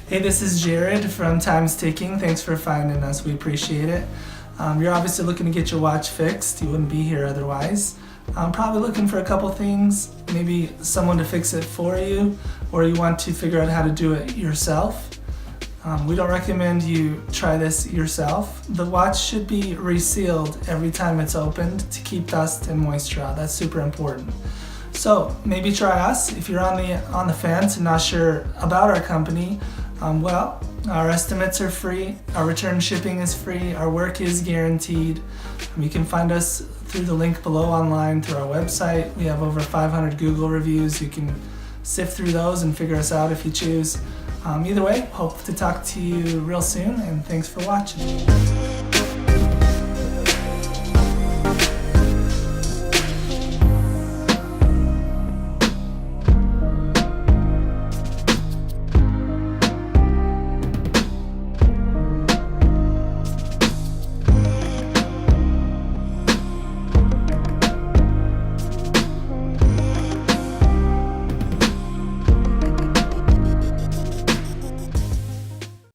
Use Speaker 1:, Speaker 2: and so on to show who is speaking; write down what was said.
Speaker 1: Hey, this is Jared from Time's Ticking. Thanks for finding us. We appreciate it. You're obviously looking to get your watch fixed. You wouldn't be here otherwise. I'm probably looking for a couple things, maybe someone to fix it for you, or you want to figure out how to do it yourself. We don't recommend you try this yourself. The watch should be resealed every time it's opened to keep dust and moisture out. That's super important. So maybe try us. If you're on the fence and not sure about our company, our estimates are free, our return shipping is free, our work is guaranteed. You can find us through the link below online through our website. We have over 500 Google reviews. You can sift through those and figure us out if you choose. Either way, hope to talk to you real soon, and thanks for watching.